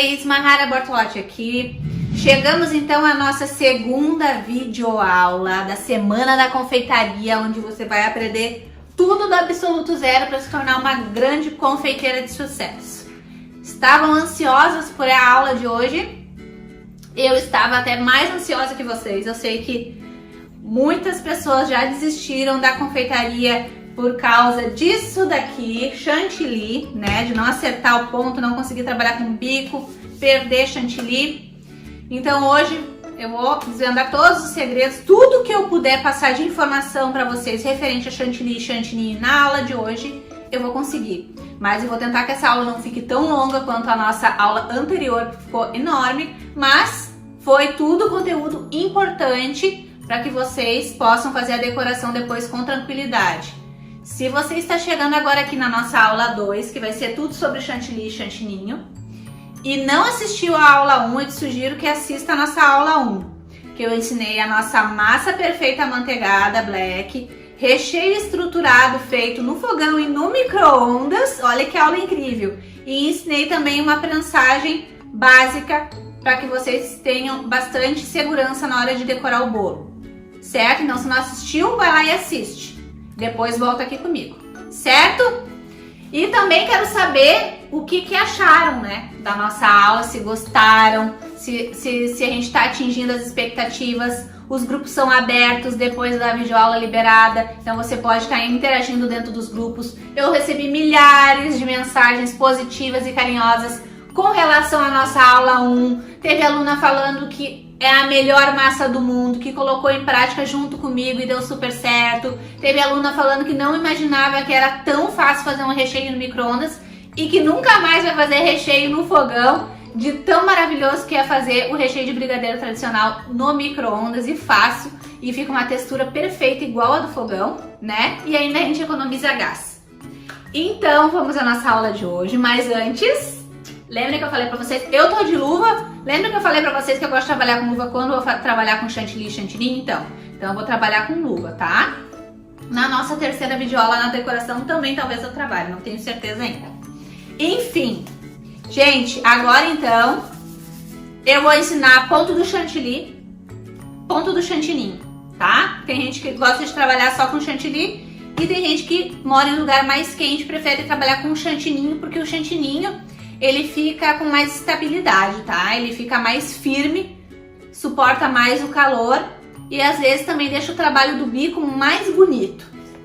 vocês, Mahara Bortolotti aqui. Chegamos então à nossa segunda videoaula da Semana da Confeitaria, onde você vai aprender tudo do absoluto zero para se tornar uma grande confeiteira de sucesso. Estavam ansiosas por a aula de hoje? Eu estava até mais ansiosa que vocês. Eu sei que muitas pessoas já desistiram da confeitaria por causa disso daqui, chantilly, né? De não acertar o ponto, não conseguir trabalhar com bico, perder chantilly. Então hoje eu vou desvendar todos os segredos, tudo que eu puder passar de informação para vocês referente a chantilly e chantilly na aula de hoje, eu vou conseguir. Mas eu vou tentar que essa aula não fique tão longa quanto a nossa aula anterior, que ficou enorme, mas foi tudo conteúdo importante para que vocês possam fazer a decoração depois com tranquilidade. Se você está chegando agora aqui na nossa aula 2, que vai ser tudo sobre chantilly e chantininho, e não assistiu a aula 1, eu te sugiro que assista a nossa aula 1, que eu ensinei a nossa massa perfeita amanteigada black, recheio estruturado feito no fogão e no micro-ondas, olha que aula incrível, e ensinei também uma prensagem básica para que vocês tenham bastante segurança na hora de decorar o bolo, certo? Então se não assistiu, vai lá e assiste, depois volta aqui comigo, certo? E também quero saber o que acharam, né, da nossa aula, se gostaram, se a gente está atingindo as expectativas. Os grupos são abertos depois da videoaula liberada, então você pode estar interagindo dentro dos grupos. Eu recebi milhares de mensagens positivas e carinhosas com relação à nossa aula 1. Teve aluna falando que é a melhor massa do mundo, que colocou em prática junto comigo e deu super certo. Teve aluna falando que não imaginava que era tão fácil fazer um recheio no micro-ondas e que nunca mais vai fazer recheio no fogão, de tão maravilhoso que é fazer o recheio de brigadeiro tradicional no micro-ondas e fácil, e fica uma textura perfeita igual a do fogão, né? E ainda a gente economiza gás. Então vamos à nossa aula de hoje, mas antes, lembra que eu falei pra vocês, eu tô de luva? Lembra que eu falei pra vocês que eu gosto de trabalhar com luva quando eu vou trabalhar com chantilly e chantilly? Então eu vou trabalhar com luva, tá? Na nossa terceira videoaula na decoração também talvez eu trabalhe, não tenho certeza ainda. Enfim, gente, agora então eu vou ensinar ponto do chantilly, ponto do chantininho, tá? Tem gente que gosta de trabalhar só com chantilly e tem gente que mora em lugar mais quente e prefere trabalhar com chantininho, porque o chantininho ele fica com mais estabilidade, tá? Ele fica mais firme, suporta mais o calor e às vezes também deixa o trabalho do bico mais bonito,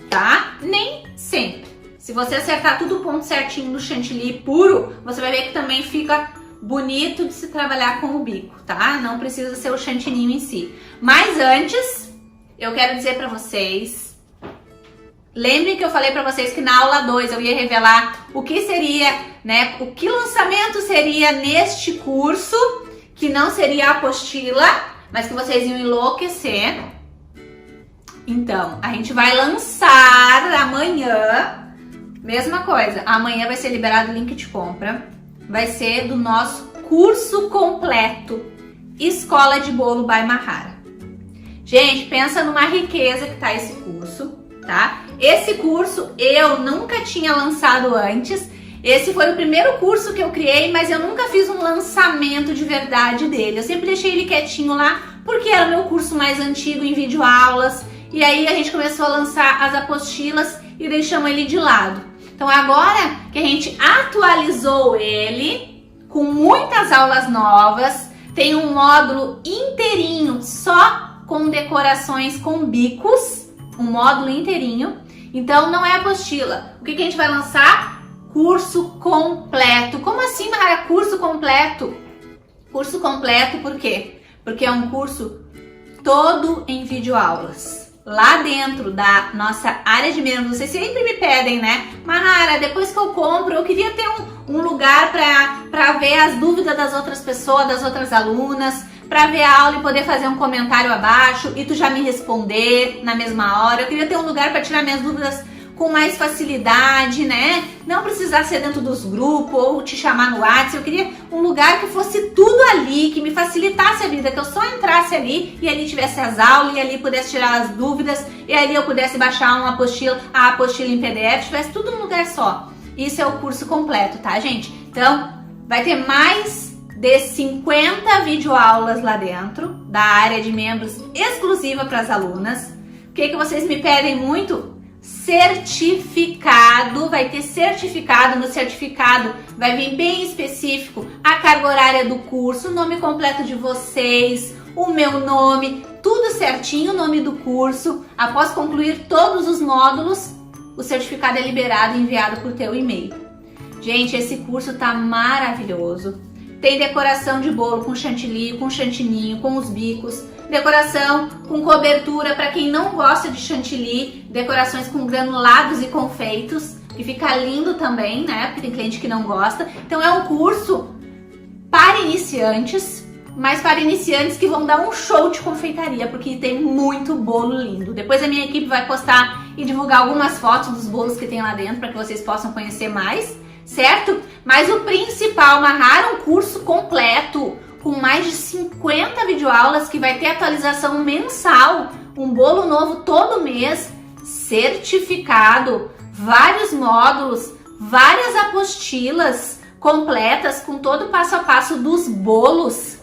tá? Nem sempre. Se você acertar tudo o ponto certinho do chantilly puro, você vai ver que também fica bonito de se trabalhar com o bico, tá? Não precisa ser o chantininho em si. Mas antes, eu quero dizer pra vocês, lembrem que eu falei pra vocês que na aula 2 eu ia revelar o que seria, né? O que lançamento seria neste curso, que não seria a apostila, mas que vocês iam enlouquecer. Então, a gente vai lançar amanhã. Mesma coisa, amanhã vai ser liberado o link de compra, vai ser do nosso curso completo Escola de Bolo by Mahara. Gente, pensa numa riqueza que tá esse curso, tá? Esse curso eu nunca tinha lançado antes, esse foi o primeiro curso que eu criei, mas eu nunca fiz um lançamento de verdade dele. Eu sempre deixei ele quietinho lá, porque era o meu curso mais antigo em videoaulas, e aí a gente começou a lançar as apostilas e deixamos ele de lado. Então agora que a gente atualizou ele, com muitas aulas novas, tem um módulo inteirinho só com decorações com bicos, um módulo inteirinho. Então não é apostila. O que a gente vai lançar? Curso completo. Como assim, Mahara? Curso completo? Curso completo por quê? Porque é um curso todo em videoaulas. Lá dentro da nossa área de membros, vocês sempre me pedem, né? Mahara, depois que eu compro, eu queria ter um lugar para ver as dúvidas das outras pessoas, das outras alunas, para ver a aula e poder fazer um comentário abaixo e tu já me responder na mesma hora. Eu queria ter um lugar para tirar minhas dúvidas com mais facilidade, né? Não precisar ser dentro dos grupos ou te chamar no WhatsApp. Eu queria um lugar que fosse tudo ali, que me facilitasse a vida, que eu só entrasse ali e ali tivesse as aulas e ali pudesse tirar as dúvidas e ali eu pudesse baixar a apostila em PDF, tivesse tudo num lugar só. Isso é o curso completo, tá, gente? Então, vai ter mais de 50 videoaulas lá dentro, da área de membros exclusiva para as alunas. O que vocês me pedem muito? Certificado, vai ter certificado. No certificado vai vir bem específico a carga horária do curso, o nome completo de vocês, o meu nome, tudo certinho, o nome do curso. Após concluir todos os módulos, o certificado é liberado e enviado por teu e-mail. Gente, esse curso tá maravilhoso. Tem decoração de bolo com chantilly, com chantininho, com os bicos. Decoração com cobertura para quem não gosta de chantilly. Decorações com granulados e confeitos, que fica lindo também, né? Porque tem cliente que não gosta. Então é um curso para iniciantes, mas para iniciantes que vão dar um show de confeitaria, porque tem muito bolo lindo. Depois a minha equipe vai postar e divulgar algumas fotos dos bolos que tem lá dentro para que vocês possam conhecer mais, certo? Mas o principal, Mahara, um curso completo com mais de 50 videoaulas que vai ter atualização mensal, um bolo novo todo mês, certificado, vários módulos, várias apostilas completas com todo o passo a passo dos bolos,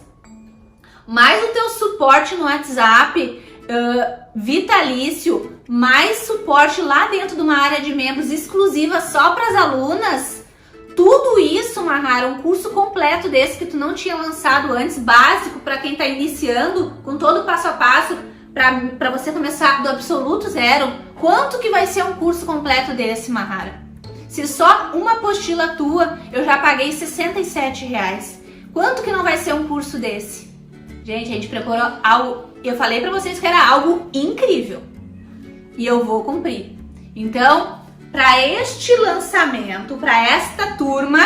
mais o teu suporte no WhatsApp vitalício, mais suporte lá dentro de uma área de membros exclusiva só para as alunas. Tudo isso, Mahara, um curso completo desse que tu não tinha lançado antes, básico para quem está iniciando, com todo o passo a passo, para você começar do absoluto zero. Quanto que vai ser um curso completo desse, Mahara? Se só uma apostila tua, eu já paguei R$67. Quanto que não vai ser um curso desse? Gente, a gente preparou algo, eu falei para vocês que era algo incrível. E eu vou cumprir. Então, para este lançamento, para esta turma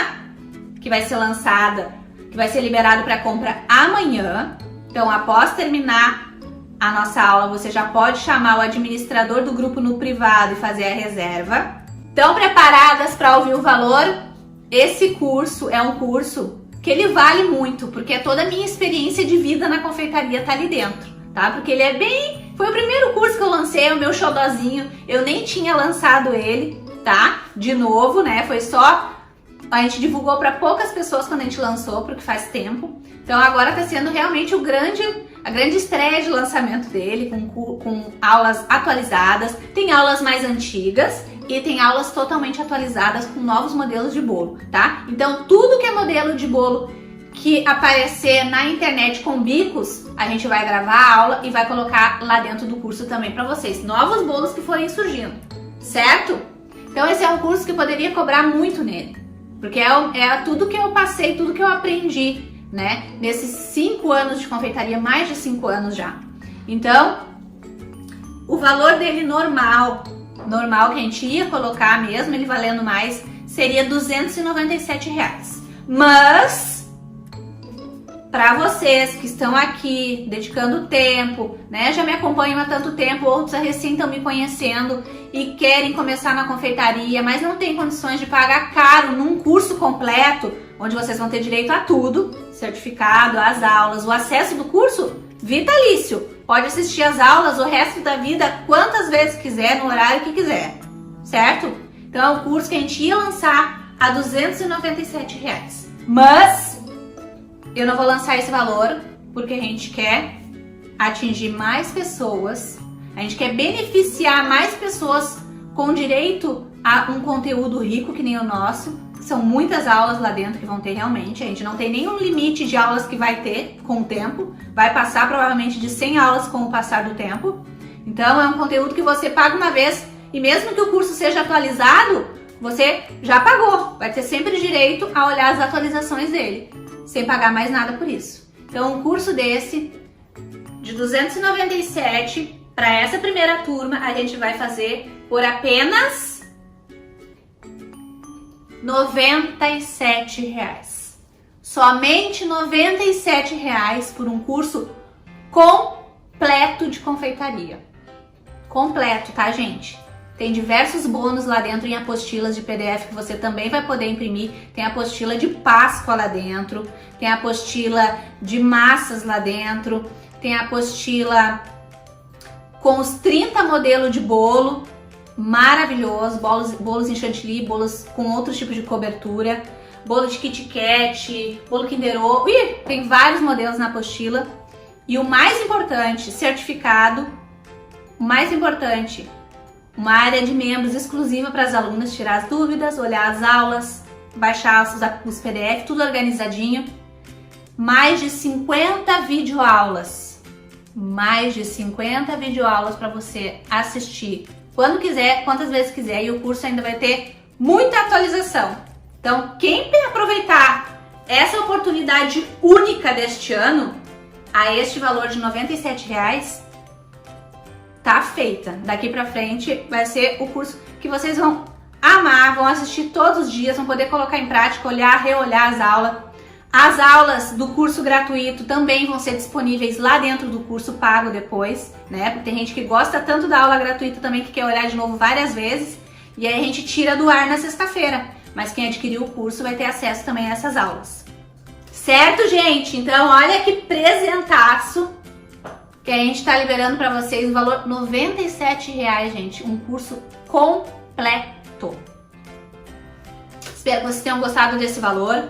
que vai ser lançada, que vai ser liberado para compra amanhã. Então, após terminar a nossa aula, você já pode chamar o administrador do grupo no privado e fazer a reserva. Estão preparadas para ouvir o valor? Esse curso é um curso que ele vale muito, porque toda a minha experiência de vida na confeitaria tá ali dentro, tá? Porque ele é bem... Foi o primeiro curso que eu lancei, o meu xodozinho, eu nem tinha lançado ele, tá? De novo, né? Foi só... A gente divulgou para poucas pessoas quando a gente lançou, porque faz tempo. Então agora tá sendo realmente a grande estreia de lançamento dele, com aulas atualizadas. Tem aulas mais antigas e tem aulas totalmente atualizadas com novos modelos de bolo, tá? Então tudo que é modelo de bolo que aparecer na internet com bicos, a gente vai gravar a aula e vai colocar lá dentro do curso também para vocês. Novos bolos que forem surgindo, certo? Então esse é um curso que poderia cobrar muito nele, porque é tudo que eu passei, tudo que eu aprendi, né? Nesses 5 anos de confeitaria, mais de 5 anos já. Então, o valor dele normal que a gente ia colocar mesmo, ele valendo mais, seria R$297. Mas... para vocês que estão aqui dedicando tempo, né, já me acompanham há tanto tempo, outros recém estão me conhecendo e querem começar na confeitaria, mas não tem condições de pagar caro num curso completo, onde vocês vão ter direito a tudo, certificado, as aulas, o acesso do curso vitalício. Pode assistir as aulas o resto da vida, quantas vezes quiser, no horário que quiser, certo? Então é um curso que a gente ia lançar a R$297. Mas... eu não vou lançar esse valor porque a gente quer atingir mais pessoas, a gente quer beneficiar mais pessoas com direito a um conteúdo rico que nem o nosso. São muitas aulas lá dentro que vão ter realmente, a gente não tem nenhum limite de aulas que vai ter com o tempo, vai passar provavelmente de 100 aulas com o passar do tempo. Então é um conteúdo que você paga uma vez e mesmo que o curso seja atualizado, você já pagou, vai ter sempre direito a olhar as atualizações dele, sem pagar mais nada por isso. Então, um curso desse, de 297, para essa primeira turma, a gente vai fazer por apenas R$97. Somente R$97 por um curso completo de confeitaria. Completo, tá, gente? Tem diversos bônus lá dentro em apostilas de PDF que você também vai poder imprimir. Tem a apostila de Páscoa lá dentro, tem a apostila de massas lá dentro, tem a apostila com os 30 modelos de bolo, maravilhoso, bolos em chantilly, bolos com outros tipos de cobertura. bolo de Kit Kat, bolo Kinder Ovo. Ih, tem vários modelos na apostila. E o mais importante, certificado. O mais importante, uma área de membros exclusiva para as alunas tirar as dúvidas, olhar as aulas, baixar os PDF, tudo organizadinho. Mais de 50 videoaulas. Mais de 50 videoaulas para você assistir quando quiser, quantas vezes quiser. E o curso ainda vai ter muita atualização. Então, quem aproveitar essa oportunidade única deste ano, a este valor de R$ 97,00, tá feita. Daqui pra frente vai ser o curso que vocês vão amar, vão assistir todos os dias, vão poder colocar em prática, olhar, reolhar as aulas. As aulas do curso gratuito também vão ser disponíveis lá dentro do curso pago depois, né? Porque tem gente que gosta tanto da aula gratuita também que quer olhar de novo várias vezes. E aí a gente tira do ar na sexta-feira. Mas quem adquiriu o curso vai ter acesso também a essas aulas. Certo, gente? Então, olha que presentaço que a gente tá liberando para vocês. O valor R$ 97,00, gente. Um curso completo. Espero que vocês tenham gostado desse valor.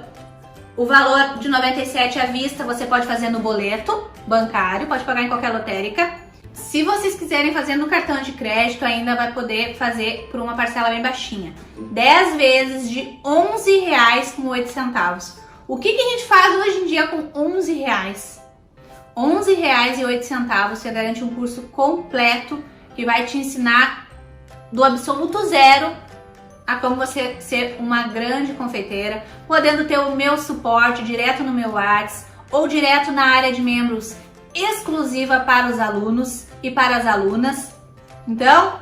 O valor de R$ 97,00 à vista você pode fazer no boleto bancário, pode pagar em qualquer lotérica. Se vocês quiserem fazer no cartão de crédito, ainda vai poder fazer por uma parcela bem baixinha. 10 vezes de R$ 11,08. O que a gente faz hoje em dia com R$ 11,00? R$ 11,08 você garante um curso completo que vai te ensinar do absoluto zero a como você ser uma grande confeiteira, podendo ter o meu suporte direto no meu WhatsApp ou direto na área de membros exclusiva para os alunos e para as alunas. Então,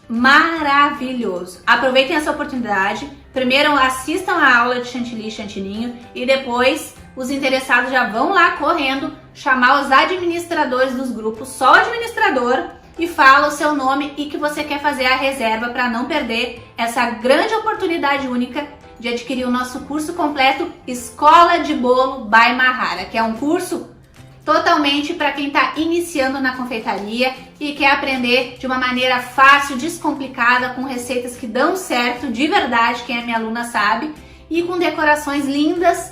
maravilhoso! Aproveitem essa oportunidade. Primeiro assistam a aula de chantilly e chantininho e depois os interessados já vão lá correndo chamar os administradores dos grupos, só o administrador, e fala o seu nome e que você quer fazer a reserva para não perder essa grande oportunidade única de adquirir o nosso curso completo Escola de Bolo by Mahara, que é um curso totalmente para quem está iniciando na confeitaria e quer aprender de uma maneira fácil, descomplicada, com receitas que dão certo, de verdade, quem é minha aluna sabe, e com decorações lindas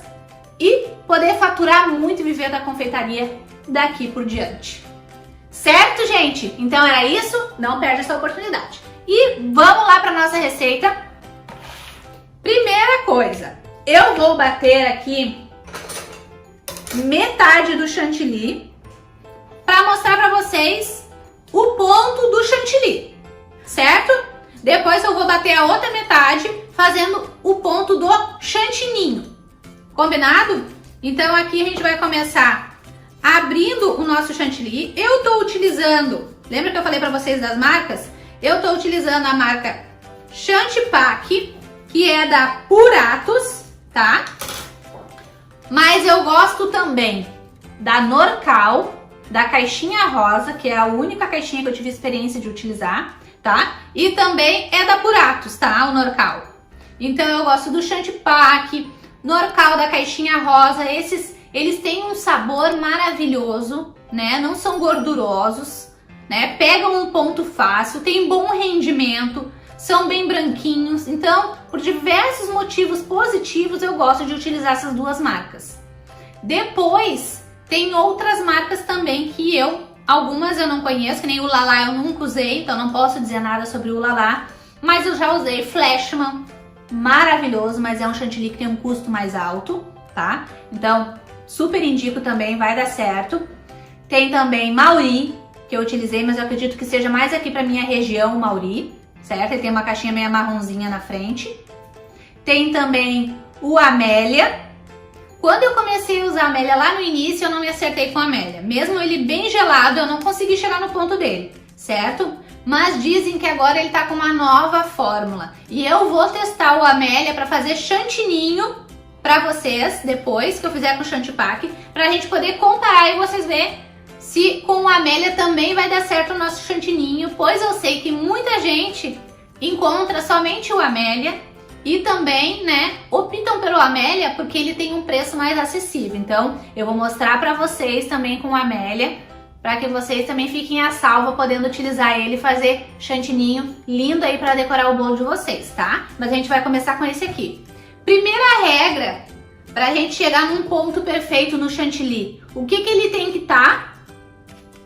e poder faturar muito e viver da confeitaria daqui por diante. Certo, gente? Então era isso, não perde essa oportunidade. E vamos lá para nossa receita. Primeira coisa, eu vou bater aqui metade do chantilly para mostrar para vocês o ponto do chantilly, certo? Depois eu vou bater a outra metade fazendo o ponto do chantininho, combinado? Então aqui a gente vai começar abrindo o nosso chantilly. Eu tô utilizando, lembra que eu falei para vocês das marcas? Eu tô utilizando a marca Chantipac, que é da Puratos, tá? Mas eu gosto também da Norcal, da caixinha rosa, que é a única caixinha que eu tive experiência de utilizar, tá? E também é da Puratos, tá? O Norcal. Então eu gosto do Chantipac, Norcal da caixinha rosa. Eles têm um sabor maravilhoso, né? Não são gordurosos, né? Pegam um ponto fácil, tem bom rendimento, são bem branquinhos. Então, por diversos motivos positivos, eu gosto de utilizar essas duas marcas. Depois, tem outras marcas também que algumas eu não conheço, que nem o Lala eu nunca usei, então não posso dizer nada sobre o Lala, mas eu já usei Flashman, maravilhoso, mas é um chantilly que tem um custo mais alto, tá? Então, super indico também, vai dar certo. Tem também Mauri, que eu utilizei, mas eu acredito que seja mais aqui pra minha região, o Mauri, certo? Ele tem uma caixinha meio marronzinha na frente. Tem também o Amélia. Quando eu comecei a usar a Amélia lá no início, eu não me acertei com a Amélia. Mesmo ele bem gelado, eu não consegui chegar no ponto dele, certo? Mas dizem que agora ele tá com uma nova fórmula. E eu vou testar o Amélia para fazer chantininho para vocês, depois que eu fizer com o Chantipac, pra gente poder comparar e vocês verem se com o Amélia também vai dar certo o nosso chantininho, pois eu sei que muita gente encontra somente o Amélia e também, né, optam pelo Amélia porque ele tem um preço mais acessível. Então, eu vou mostrar pra vocês também com o Amélia, para que vocês também fiquem a salvo podendo utilizar ele e fazer chantininho lindo aí para decorar o bolo de vocês, tá? Mas a gente vai começar com esse aqui. Primeira regra pra gente chegar num ponto perfeito no chantilly. O que ele tem que estar?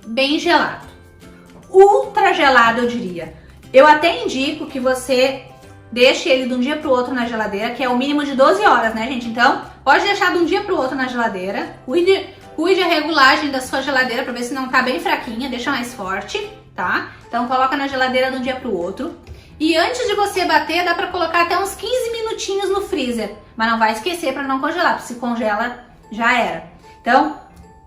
Bem gelado. Ultra gelado, eu diria. Eu até indico que você deixe ele de um dia pro outro na geladeira, que é o mínimo de 12 horas, né, gente? Então, pode deixar de um dia pro outro na geladeira. Cuide a regulagem da sua geladeira pra ver se não tá bem fraquinha, deixa mais forte, tá? Então, coloca na geladeira de um dia pro outro. E antes de você bater, dá pra colocar até uns 15 minutinhos no freezer. Mas não vai esquecer pra não congelar, porque se congela, já era. Então,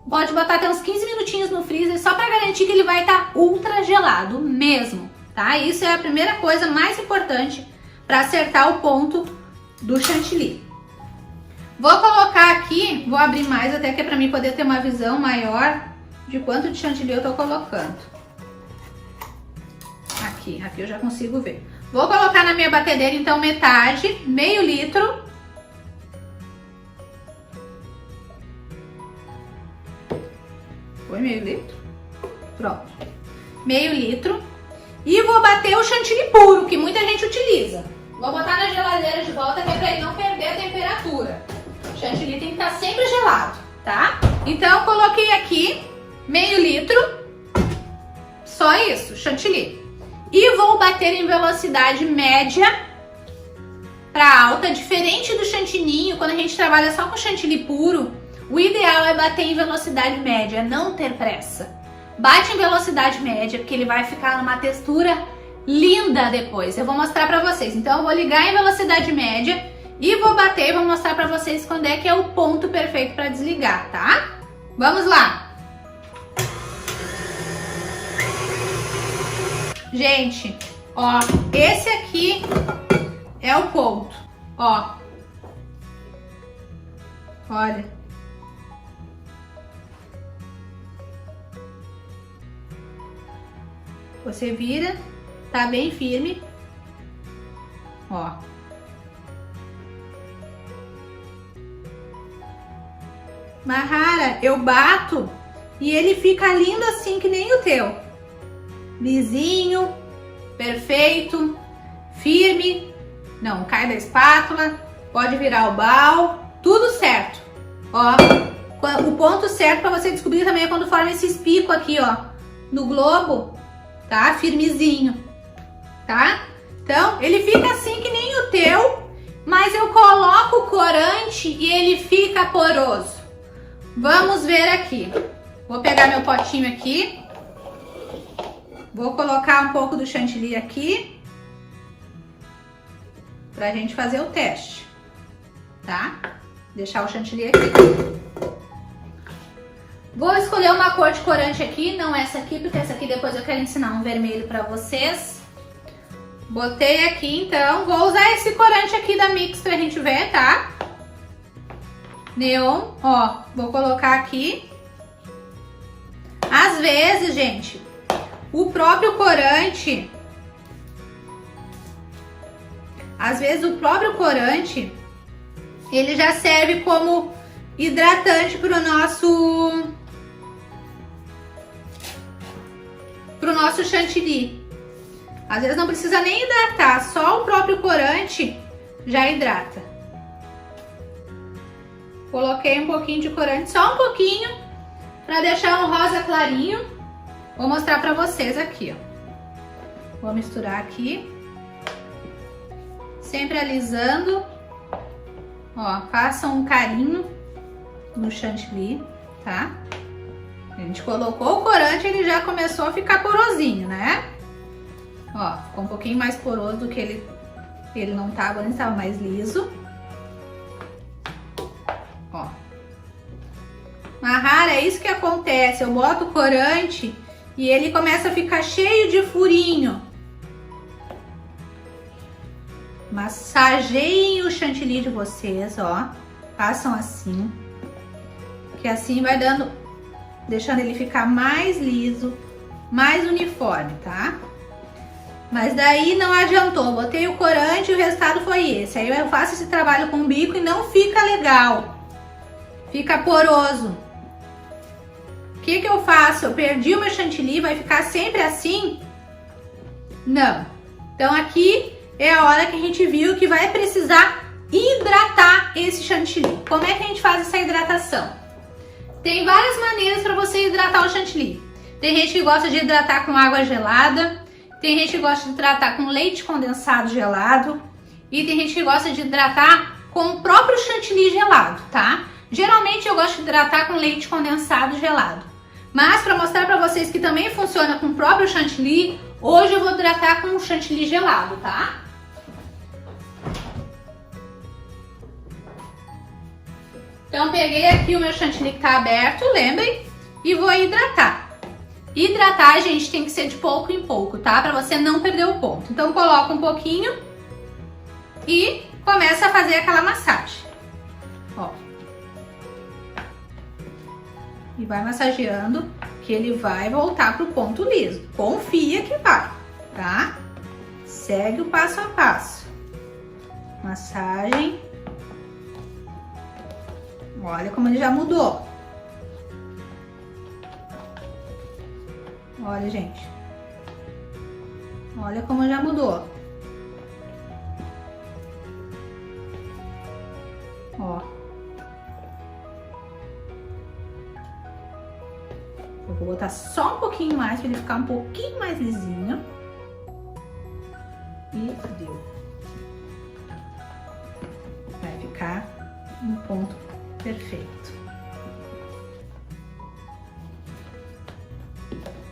pode botar até uns 15 minutinhos no freezer, só pra garantir que ele vai estar ultra gelado mesmo, tá? Isso é a primeira coisa mais importante para acertar o ponto do chantilly. Vou colocar aqui, vou abrir mais até que é para mim poder ter uma visão maior de quanto de chantilly eu tô colocando. Aqui eu já consigo ver. Vou colocar na minha batedeira então metade, meio litro. Foi meio litro? Pronto. Meio litro. E vou bater o chantilly puro, que muita gente utiliza. Vou botar na geladeira de volta, que é pra ele não perder a temperatura. O chantilly tem que estar sempre gelado, tá? Então, coloquei aqui meio litro. Só isso, chantilly. E vou bater em velocidade média para alta. Diferente do chantininho, quando a gente trabalha só com chantilly puro, o ideal é bater em velocidade média, não ter pressa. Bate em velocidade média, porque ele vai ficar numa textura linda depois. Eu vou mostrar pra vocês. Então, eu vou ligar em velocidade média e vou bater e vou mostrar pra vocês quando é que é o ponto perfeito pra desligar, tá? Vamos lá! Gente, ó, esse aqui é o ponto, ó. Olha. Você vira, tá bem firme, ó. Mahara, eu bato e ele fica lindo assim que nem o teu. Lisinho, perfeito, firme, não cai da espátula, pode virar o bal, tudo certo. Ó, o ponto certo para você descobrir também é quando forma esses picos aqui, ó, no globo, tá? Firmezinho, tá? Então, ele fica assim que nem o teu, mas eu coloco o corante e ele fica poroso. Vamos ver aqui. Vou pegar meu potinho aqui. Vou colocar um pouco do chantilly aqui pra gente fazer o teste, tá? Deixar o chantilly aqui. Vou escolher uma cor de corante aqui, não essa aqui, porque essa aqui depois eu quero ensinar um vermelho pra vocês. Botei aqui, então. Vou usar esse corante aqui da Mix pra gente ver, tá? Neon, ó. Vou colocar aqui. Às vezes, gente, o próprio corante... Às vezes o próprio corante, ele já serve como hidratante pro nosso chantilly. Às vezes não precisa nem hidratar, só o próprio corante já hidrata. Coloquei um pouquinho de corante, só um pouquinho, para deixar um rosa clarinho. Vou mostrar para vocês aqui, ó. Vou misturar aqui. Sempre alisando. Ó, façam um carinho no chantilly, tá? A gente colocou o corante, ele já começou a ficar porosinho, né? Ó, ficou um pouquinho mais poroso do que ele não tava, ele estava mais liso. Ó. Mahara, é isso que acontece. Eu boto o corante e ele começa a ficar cheio de furinho. Massageiem o chantilly de vocês, ó. Façam assim. Que assim vai dando, deixando ele ficar mais liso, mais uniforme, tá? Mas daí não adiantou. Botei o corante e o resultado foi esse. Aí eu faço esse trabalho com o bico e não fica legal. Fica poroso. O que que eu faço? Eu perdi o meu chantilly, vai ficar sempre assim? Não. Então aqui é a hora que a gente viu que vai precisar hidratar esse chantilly. Como é que a gente faz essa hidratação? Tem várias maneiras para você hidratar o chantilly. Tem gente que gosta de hidratar com água gelada, tem gente que gosta de hidratar com leite condensado gelado e tem gente que gosta de hidratar com o próprio chantilly gelado, tá? Geralmente eu gosto de hidratar com leite condensado gelado. Mas para mostrar para vocês que também funciona com o próprio chantilly, hoje eu vou hidratar com o chantilly gelado, tá? Então peguei aqui o meu chantilly que tá aberto, lembrem, e vou hidratar. Hidratar, gente, tem que ser de pouco em pouco, tá? Pra você não perder o ponto. Então coloca um pouquinho e começa a fazer aquela massagem. Ó. E vai massageando que ele vai voltar pro ponto liso. Confia que vai, tá? Segue o passo a passo. Massagem. Olha como ele já mudou. Olha, gente. Olha como já mudou. Ó. Eu vou botar só um pouquinho mais para ele ficar um pouquinho mais lisinho. E deu. Vai ficar um ponto perfeito.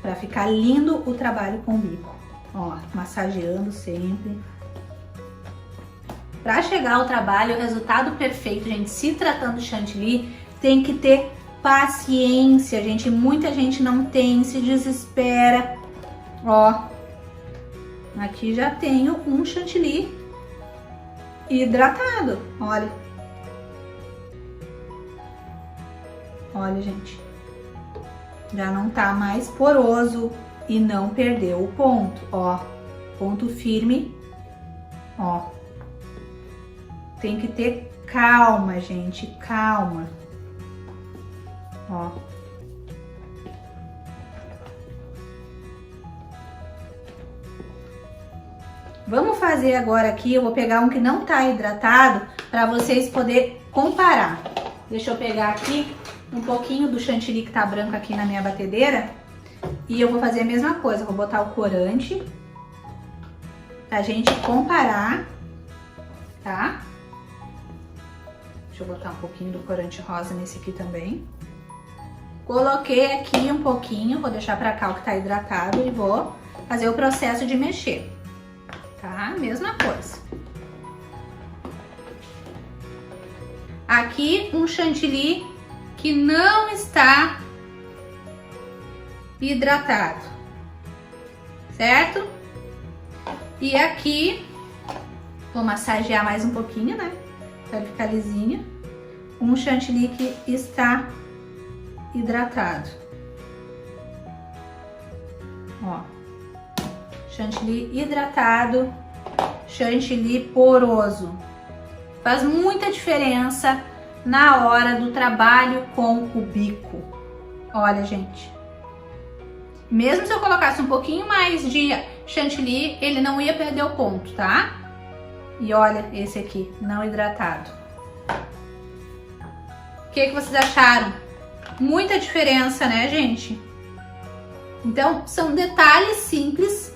Para ficar lindo o trabalho com o bico. Ó, massageando sempre. Para chegar ao trabalho, o resultado perfeito, gente, se tratando de chantilly, tem que ter paciência, gente. Muita gente não tem, se desespera. Ó, aqui já tenho um chantilly hidratado, olha. Olha, gente. Já não tá mais poroso e não perdeu o ponto, ó. Ponto firme, ó. Tem que ter calma, gente, calma. Ó. Vamos fazer agora aqui, eu vou pegar um que não tá hidratado para vocês poderem comparar. Deixa eu pegar aqui um pouquinho do chantilly que tá branco aqui na minha batedeira e eu vou fazer a mesma coisa, vou botar o corante pra gente comparar, tá? Deixa eu botar um pouquinho do corante rosa nesse aqui também. Coloquei aqui um pouquinho, vou deixar pra cá o que tá hidratado e vou fazer o processo de mexer, tá? Mesma coisa. Aqui um chantilly que não está hidratado, certo? E aqui, vou massagear mais um pouquinho, né? Pra ficar lisinha. Um chantilly que está hidratado. Ó. Chantilly hidratado, chantilly poroso. Faz muita diferença na hora do trabalho com o bico. Olha, gente. Mesmo se eu colocasse um pouquinho mais de chantilly, ele não ia perder o ponto, tá? E olha esse aqui, não hidratado. O que vocês acharam? Muita diferença, né, gente? Então, são detalhes simples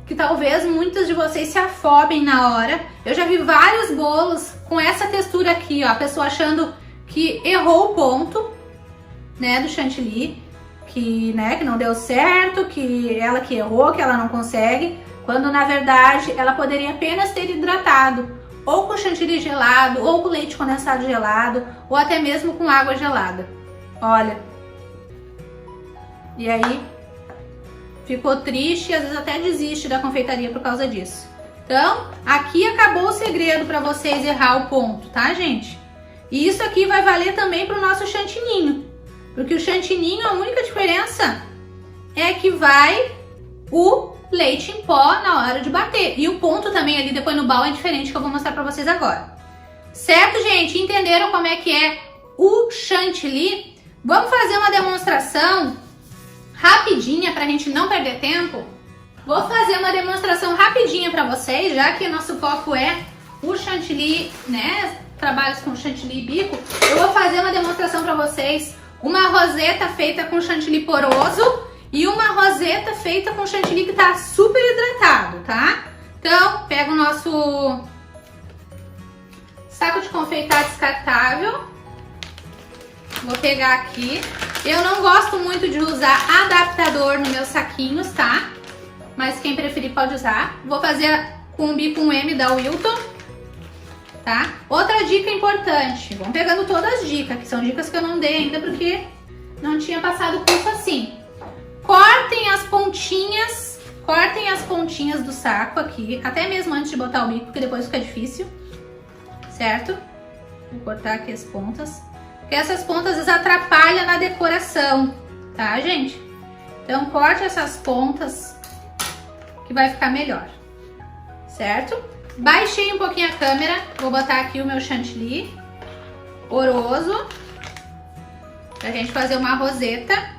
que talvez muitas de vocês se afobem na hora. Eu já vi vários bolos com essa textura aqui, ó, a pessoa achando que errou o ponto, né, do chantilly, que não deu certo, que ela que errou, que ela não consegue, quando na verdade ela poderia apenas ter hidratado, ou com chantilly gelado, ou com leite condensado gelado, ou até mesmo com água gelada. Olha. E aí ficou triste e às vezes até desiste da confeitaria por causa disso. Então, aqui acabou o segredo para vocês errar o ponto, tá, gente? E isso aqui vai valer também para o nosso chantininho. Porque o chantininho, a única diferença é que vai o leite em pó na hora de bater. E o ponto também ali depois no bal é diferente, que eu vou mostrar para vocês agora. Certo, gente? Entenderam como é que é o chantilly? Vamos fazer uma demonstração rapidinha para a gente não perder tempo. Vou fazer uma demonstração rapidinha para vocês, já que nosso foco é o chantilly, né, trabalhos com chantilly e bico, eu vou fazer uma demonstração para vocês, uma roseta feita com chantilly poroso e uma roseta feita com chantilly que tá super hidratado, tá? Então, pega o nosso saco de confeitar descartável. Vou pegar aqui. Eu não gosto muito de usar adaptador nos meus saquinhos, tá? Mas quem preferir pode usar. Vou fazer com o bico 1M da Wilton, tá? Outra dica importante. Vão pegando todas as dicas, que são dicas que eu não dei ainda porque não tinha passado o curso assim. Cortem as pontinhas do saco aqui, até mesmo antes de botar o bico, porque depois fica difícil, certo? Vou cortar aqui as pontas, porque essas pontas às vezes atrapalham na decoração, tá, gente? Então corte essas pontas que vai ficar melhor, certo? Baixei um pouquinho a câmera, vou botar aqui o meu chantilly poroso, pra gente fazer uma roseta.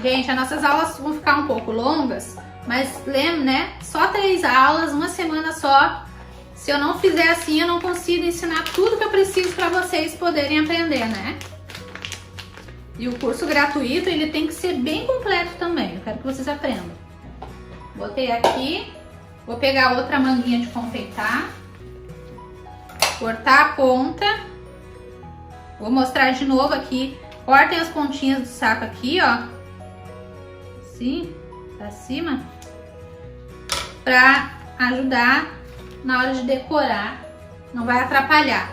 Gente, as nossas aulas vão ficar um pouco longas, mas lembra, né? Só 3 aulas, uma semana só. Se eu não fizer assim, eu não consigo ensinar tudo que eu preciso para vocês poderem aprender, né? E o curso gratuito, ele tem que ser bem completo também. Eu quero que vocês aprendam. Botei aqui. Vou pegar outra manguinha de confeitar. Cortar a ponta. Vou mostrar de novo aqui. Cortem as pontinhas do saco aqui, ó. Assim, pra cima, pra ajudar na hora de decorar, não vai atrapalhar.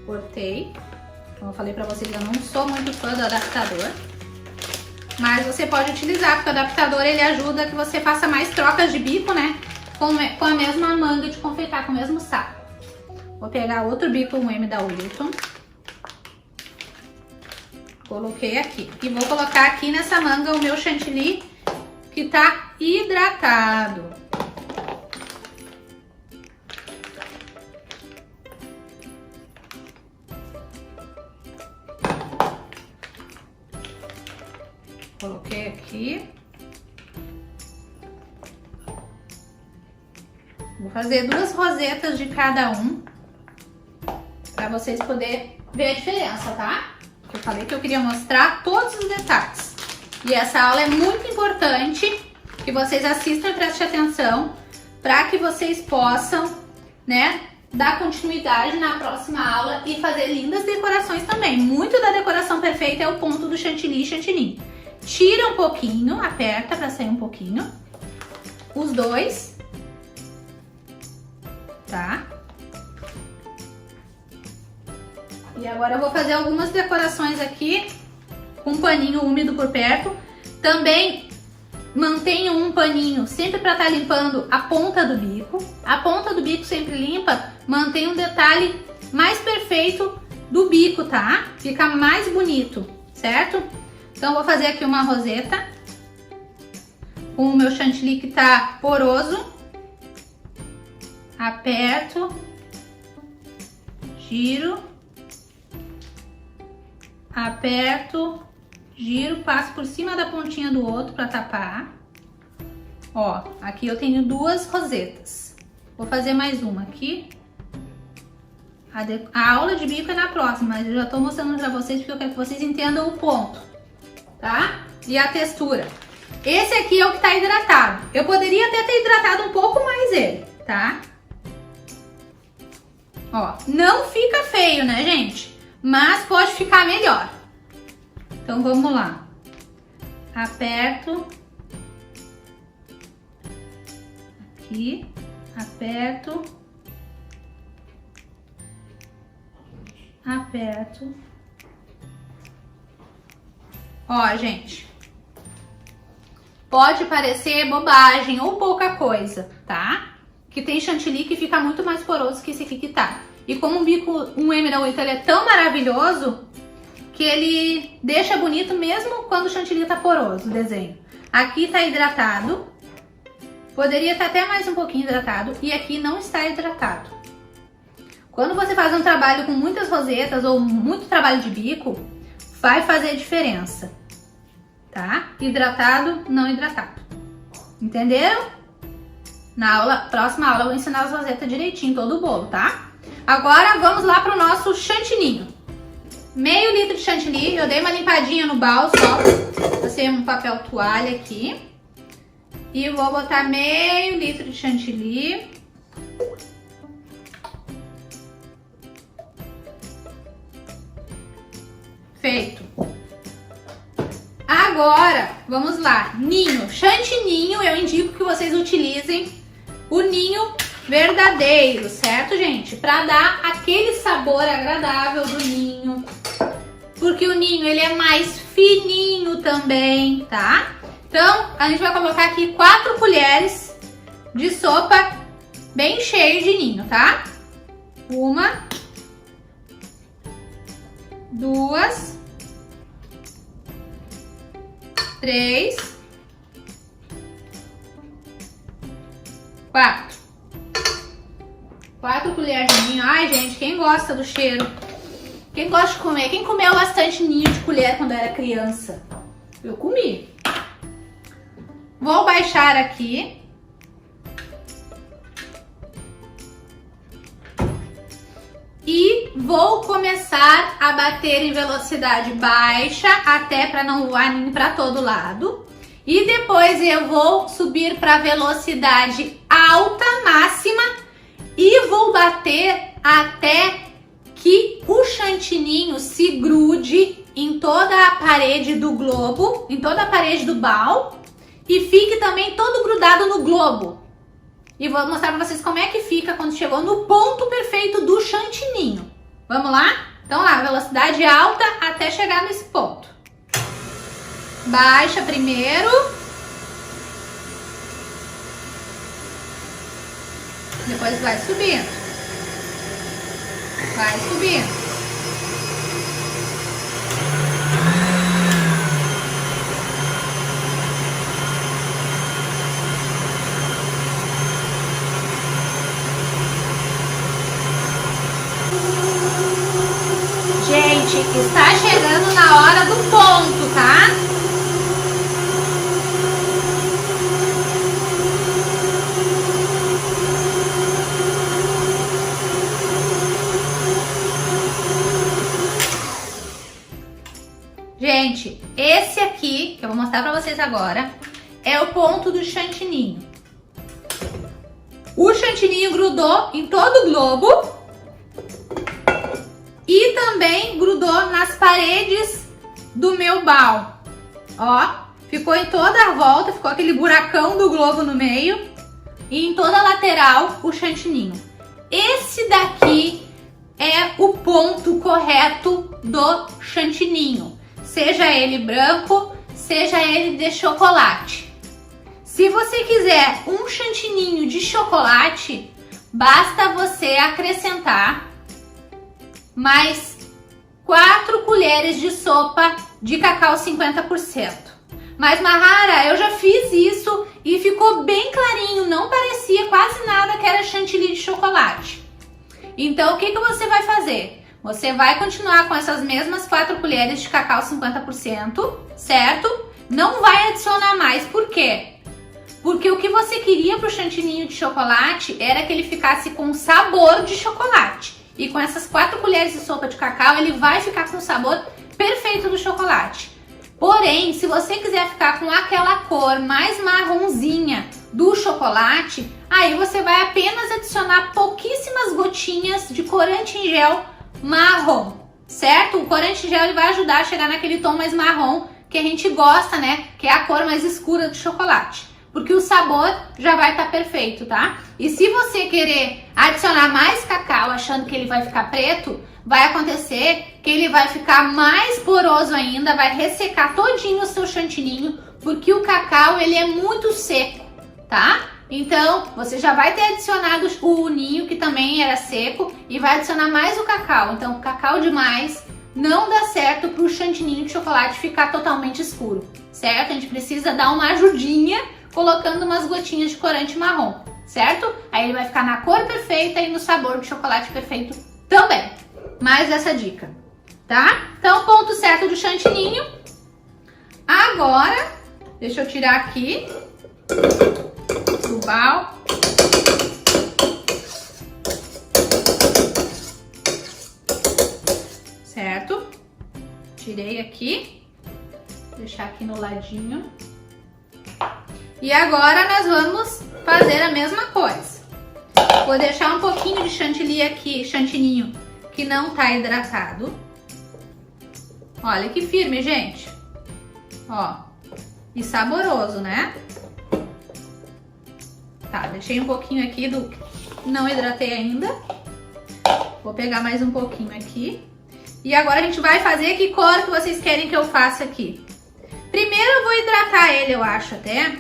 Cortei. Como eu falei pra vocês, eu não sou muito fã do adaptador, mas você pode utilizar, porque o adaptador ele ajuda que você faça mais trocas de bico, né, com a mesma manga de confeitar, com o mesmo saco. Vou pegar outro bico 1M da Wilton. Coloquei aqui. E vou colocar aqui nessa manga o meu chantilly que tá hidratado. Coloquei aqui. Vou fazer 2 rosetas de cada um, para vocês poderem ver a diferença, tá? Eu falei que eu queria mostrar todos os detalhes. E essa aula é muito importante que vocês assistam e prestem atenção para que vocês possam, né, dar continuidade na próxima aula e fazer lindas decorações também. Muito da decoração perfeita é o ponto do chantilly e chantilly. Tira um pouquinho, aperta para sair um pouquinho. Os dois. Tá? E agora eu vou fazer algumas decorações aqui com um paninho úmido por perto. Também mantenho um paninho sempre para estar limpando a ponta do bico. A ponta do bico sempre limpa, mantém um detalhe mais perfeito do bico, tá? Fica mais bonito, certo? Então eu vou fazer aqui uma roseta com o meu chantilly que tá poroso. Aperto, giro, aperto, giro, passo por cima da pontinha do outro para tapar. Ó, aqui eu tenho 2 rosetas. Vou fazer mais uma aqui. A aula de bico é na próxima, mas eu já tô mostrando para vocês porque eu quero que vocês entendam o ponto, tá? E a textura. Esse aqui é o que tá hidratado. Eu poderia até ter hidratado um pouco mais ele, tá? Ó, não fica feio, né, gente? Mas pode ficar melhor. Então, vamos lá. Aperto. Aqui. Aperto. Aperto. Ó, gente. Pode parecer bobagem ou pouca coisa, tá? Que tem chantilly que fica muito mais poroso que esse aqui que tá. E como o bico 1M da Wilton, ele é tão maravilhoso que ele deixa bonito mesmo quando o chantilly tá poroso, o desenho. Aqui tá hidratado. Poderia estar até mais um pouquinho hidratado. E aqui não está hidratado. Quando você faz um trabalho com muitas rosetas ou muito trabalho de bico, vai fazer diferença. Tá? Hidratado, não hidratado. Entenderam? Próxima aula eu vou ensinar as rosetas direitinho, todo o bolo, tá? Agora vamos lá pro nosso chantininho. Meio litro de chantilly, eu dei uma limpadinha no balde só, passei um papel toalha aqui. E vou botar meio litro de chantilly. Feito. Agora, vamos lá, ninho, chantininho, eu indico que vocês utilizem o ninho verdadeiro, certo, gente? Para dar aquele sabor agradável do ninho, porque o ninho ele é mais fininho também, tá? Então, a gente vai colocar aqui 4 colheres de sopa bem cheio de ninho, tá? 1, 2, 3, 4. 4 colheres de ninho. Ai, gente, quem gosta do cheiro? Quem gosta de comer? Quem comeu bastante ninho de colher quando era criança? Eu comi. Vou baixar aqui. E vou começar a bater em velocidade baixa, até para não voar ninho para todo lado. E depois eu vou subir para velocidade alta, máxima, e vou bater até que o chantininho se grude em toda a parede do globo, em toda a parede do bal, e fique também todo grudado no globo. E vou mostrar pra vocês como é que fica quando chegou no ponto perfeito do chantininho. Vamos lá? Então lá, velocidade alta até chegar nesse ponto. Baixa primeiro. Depois vai subindo. Vai subindo. Gente, está chegando na hora do ponto, tá? Gente, esse aqui, que eu vou mostrar pra vocês agora, é o ponto do chantininho. O chantininho grudou em todo o globo. E também grudou nas paredes do meu bal. Ó, ficou em toda a volta, ficou aquele buracão do globo no meio. E em toda a lateral o chantininho. Esse daqui é o ponto correto do chantininho. Seja ele branco, seja ele de chocolate. Se você quiser um chantininho de chocolate, basta você acrescentar mais 4 colheres de sopa de cacau 50%. Mas, Mahara, eu já fiz isso e ficou bem clarinho, não parecia quase nada que era chantilly de chocolate. Então, o que você vai fazer? Você vai continuar com essas mesmas 4 colheres de cacau 50%, certo? Não vai adicionar mais, por quê? Porque o que você queria pro chantininho de chocolate era que ele ficasse com sabor de chocolate. E com essas 4 colheres de sopa de cacau, ele vai ficar com o sabor perfeito do chocolate. Porém, se você quiser ficar com aquela cor mais marronzinha do chocolate, aí você vai apenas adicionar pouquíssimas gotinhas de corante em gel marrom, certo? O corante em gel ele vai ajudar a chegar naquele tom mais marrom que a gente gosta, né? Que é a cor mais escura do chocolate. Porque o sabor já vai estar perfeito, tá? E se você querer adicionar mais cacau achando que ele vai ficar preto, vai acontecer que ele vai ficar mais poroso ainda, vai ressecar todinho o seu chantininho, porque o cacau ele é muito seco, tá? Então, você já vai ter adicionado o ninho, que também era seco, e vai adicionar mais o cacau. Então, cacau demais não dá certo para o chantininho de chocolate ficar totalmente escuro, certo? A gente precisa dar uma ajudinha colocando umas gotinhas de corante marrom, certo? Aí ele vai ficar na cor perfeita e no sabor de chocolate perfeito também. Mais essa dica, tá? Então, ponto certo do chantininho. Agora, deixa eu tirar aqui. Global. Certo? Tirei aqui. Vou deixar aqui no ladinho. E agora nós vamos fazer a mesma coisa. Vou deixar um pouquinho de chantilly aqui, chantininho, que não tá hidratado. Olha que firme, gente. Ó. E saboroso, né? Tá, deixei um pouquinho aqui do... Não hidratei ainda. Vou pegar mais um pouquinho aqui. E agora a gente vai fazer que cor que vocês querem que eu faça aqui. Primeiro eu vou hidratar ele, eu acho até.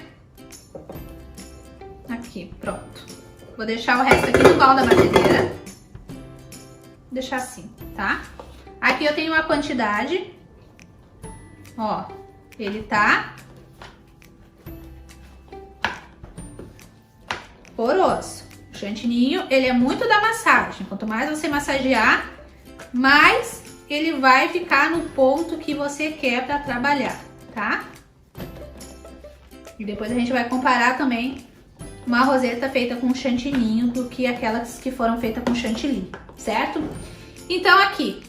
Aqui, pronto. Vou deixar o resto aqui no balde da batedeira. Vou deixar assim, tá? Aqui eu tenho uma quantidade. Ó, ele tá poroso. O chantininho, ele é muito da massagem. Quanto mais você massagear, mais ele vai ficar no ponto que você quer para trabalhar, tá? E depois a gente vai comparar também uma roseta feita com chantininho do que aquelas que foram feitas com chantilly, certo? Então aqui,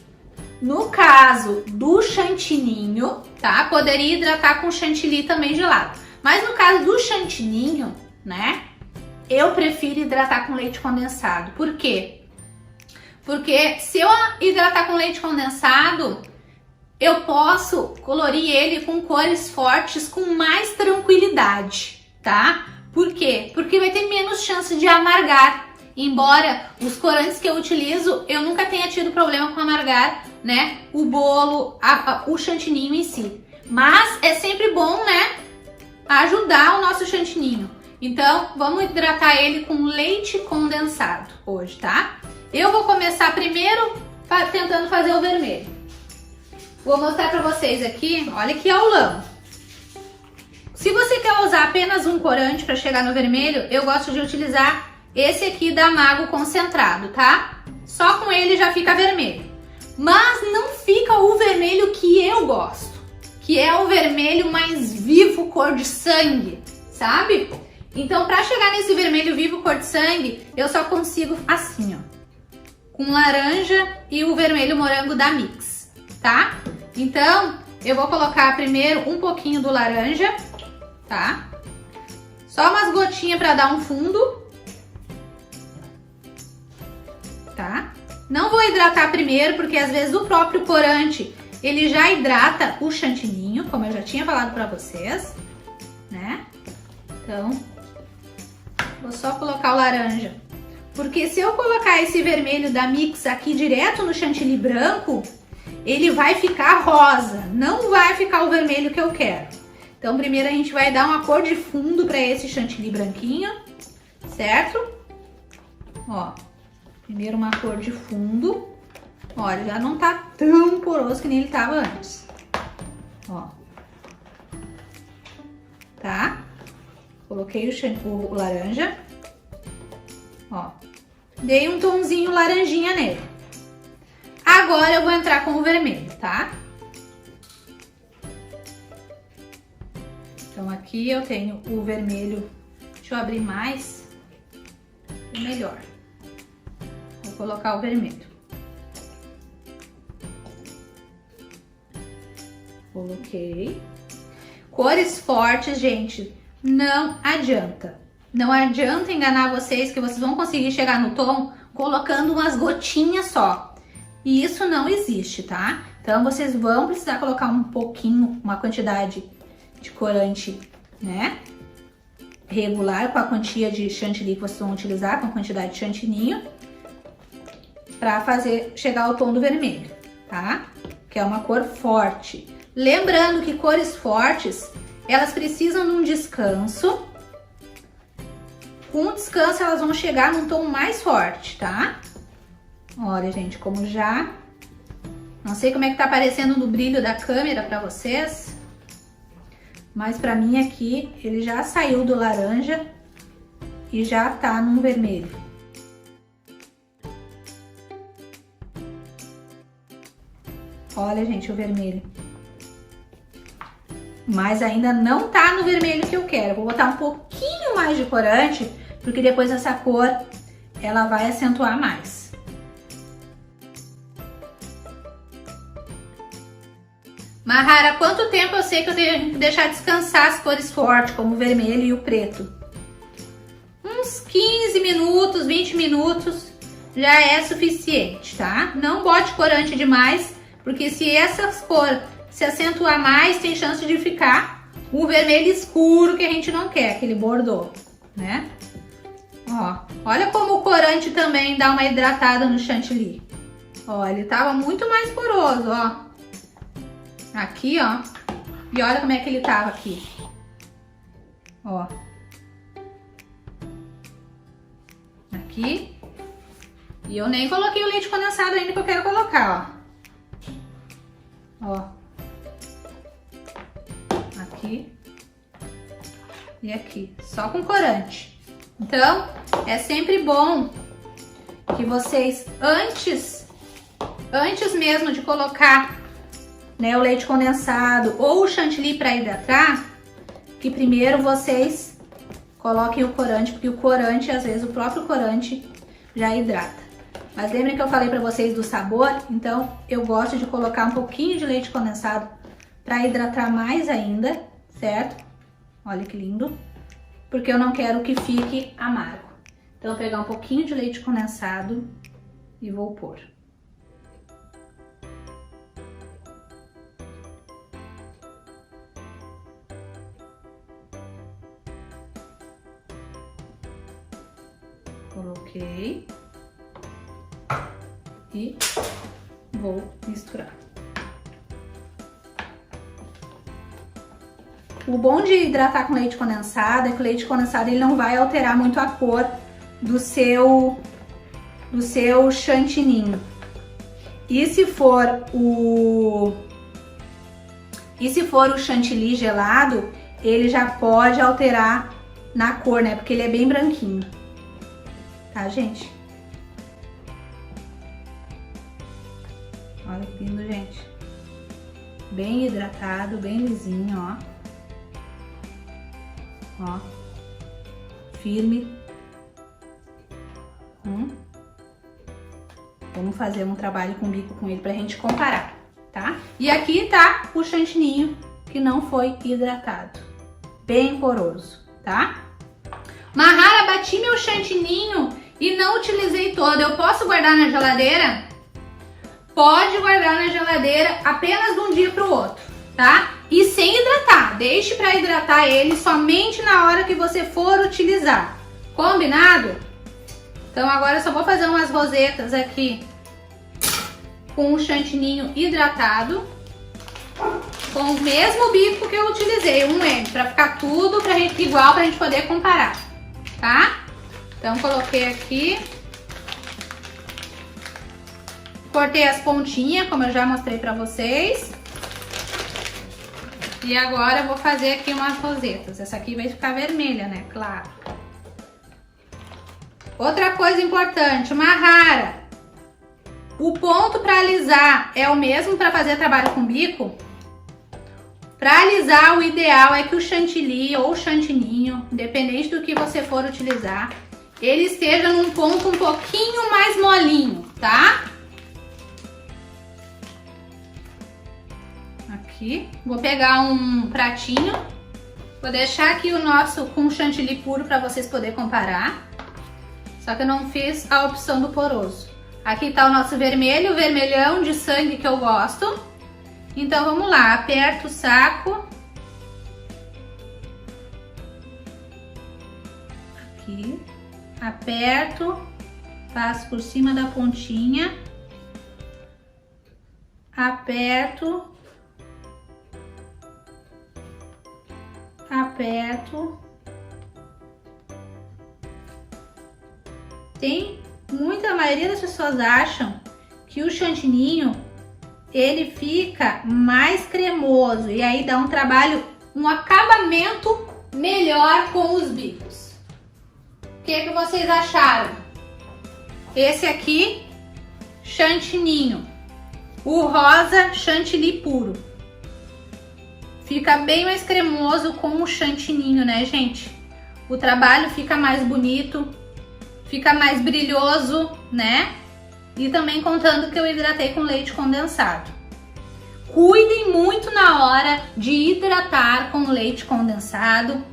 no caso do chantininho, tá? Poderia hidratar com chantilly também gelado. Mas no caso do chantininho, né? Eu prefiro hidratar com leite condensado. Por quê? Porque se eu hidratar com leite condensado, eu posso colorir ele com cores fortes com mais tranquilidade, tá? Por quê? Porque vai ter menos chance de amargar. Embora os corantes que eu utilizo, eu nunca tenha tido problema com amargar, né? O bolo, o chantininho em si. Mas é sempre bom, né? Ajudar o nosso chantininho. Então, vamos hidratar ele com leite condensado hoje, tá? Eu vou começar primeiro tentando fazer o vermelho. Vou mostrar pra vocês aqui, olha que aulão. Se você quer usar apenas um corante para chegar no vermelho, eu gosto de utilizar esse aqui da Mago concentrado, tá? Só com ele já fica vermelho. Mas não fica o vermelho que eu gosto, que é o vermelho mais vivo, cor de sangue, sabe? Então, para chegar nesse vermelho vivo, cor de sangue, eu só consigo assim, ó. Com laranja e o vermelho morango da Mix, tá? Então, eu vou colocar primeiro um pouquinho do laranja, tá? Só umas gotinhas para dar um fundo, tá? Não vou hidratar primeiro, porque às vezes o próprio corante, ele já hidrata o chantininho, como eu já tinha falado para vocês, né? Então, vou só colocar o laranja. Porque se eu colocar esse vermelho da Mix aqui direto no chantilly branco, ele vai ficar rosa, não vai ficar o vermelho que eu quero. Então, primeiro a gente vai dar uma cor de fundo para esse chantilly branquinho, certo? Ó, primeiro uma cor de fundo. Olha, já não tá tão poroso que nem ele tava antes. Ó. Tá? Coloquei o laranja. Ó. Dei um tomzinho laranjinha nele. Agora eu vou entrar com o vermelho, tá? Então aqui eu tenho o vermelho. Deixa eu abrir mais. Melhor. Vou colocar o vermelho. Coloquei. Cores fortes, gente, não adianta. Não adianta enganar vocês que vocês vão conseguir chegar no tom colocando umas gotinhas só. E isso não existe, tá? Então vocês vão precisar colocar um pouquinho, uma quantidade de corante, né? Regular com a quantia de chantilly que vocês vão utilizar, com a quantidade de chantininho, para fazer chegar ao tom do vermelho, tá? Que é uma cor forte. Lembrando que cores fortes, elas precisam de um descanso. Com o descanso, elas vão chegar num tom mais forte, tá? Olha, gente, como já... Não sei como é que tá aparecendo no brilho da câmera pra vocês. Mas pra mim aqui, ele já saiu do laranja e já tá num vermelho. Olha, gente, o vermelho. Mas ainda não tá no vermelho que eu quero. Vou botar um pouquinho pouquinho mais de corante, porque depois essa cor ela vai acentuar mais. Mahara, quanto tempo eu sei que eu tenho que deixar descansar as cores fortes, como o vermelho e o preto? Uns 15 minutos, 20 minutos já é suficiente, tá? Não bote corante demais, porque se essas cores se acentuar mais, tem chance de ficar o vermelho escuro que a gente não quer, aquele bordô, né? Ó, olha como o corante também dá uma hidratada no chantilly. Ó, ele tava muito mais poroso, ó. Aqui, ó. E olha como é que ele tava aqui. Ó. Aqui. E eu nem coloquei o leite condensado ainda que eu quero colocar, ó. Ó. Aqui. E aqui. Só com corante. Então, é sempre bom que vocês, antes mesmo de colocar, né, o leite condensado ou o chantilly para hidratar, que primeiro vocês coloquem o corante, porque o corante, às vezes o próprio corante já hidrata. Mas lembrem que eu falei para vocês do sabor, então eu gosto de colocar um pouquinho de leite condensado para hidratar mais ainda, certo? Olha que lindo, porque eu não quero que fique amargo. Então eu vou pegar um pouquinho de leite condensado e vou pôr. Coloquei e vou misturar. O bom de hidratar com leite condensado é que o leite condensado ele não vai alterar muito a cor do seu chantininho. E se for o chantilly gelado, ele já pode alterar na cor, né? Porque ele é bem branquinho. Tá, gente? Olha que lindo, gente. Bem hidratado, bem lisinho, ó. Ó. Firme. Vamos fazer um trabalho com bico com ele pra gente comparar, tá? E aqui tá o chantininho que não foi hidratado. Bem poroso, tá? Mahara, bati meu chantininho e não utilizei todo. Eu posso guardar na geladeira? Pode guardar na geladeira apenas de um dia para o outro, tá? E sem hidratar. Deixe para hidratar ele somente na hora que você for utilizar. Combinado? Então agora eu só vou fazer umas rosetas aqui com o chantininho hidratado, com o mesmo bico que eu utilizei, 1M, para ficar tudo igual pra gente poder comparar, tá? Então coloquei aqui, cortei as pontinhas, como eu já mostrei pra vocês. E agora eu vou fazer aqui umas rosetas. Essa aqui vai ficar vermelha, né? Claro. Outra coisa importante, Mahara. O ponto para alisar é o mesmo para fazer trabalho com bico? Para alisar, o ideal é que o chantilly ou o chantininho, independente do que você for utilizar, ele esteja num ponto um pouquinho mais molinho, tá? Aqui, vou pegar um pratinho, vou deixar aqui o nosso com chantilly puro para vocês poderem comparar. Só que eu não fiz a opção do poroso. Aqui tá o nosso vermelho, o vermelhão de sangue que eu gosto. Então vamos lá, aperto o saco. Aqui, aperto, passo por cima da pontinha. Aperto. Aperto. A maioria das pessoas acham que o chantininho ele fica mais cremoso e aí dá um trabalho, um acabamento melhor com os bicos. O que vocês acharam? Esse aqui, chantininho, o rosa chantilly puro. Fica bem mais cremoso com o chantininho, né, gente? o trabalho fica mais bonito, fica mais brilhoso, né? E também contando que eu hidratei com leite condensado. Cuidem muito na hora de hidratar com leite condensado.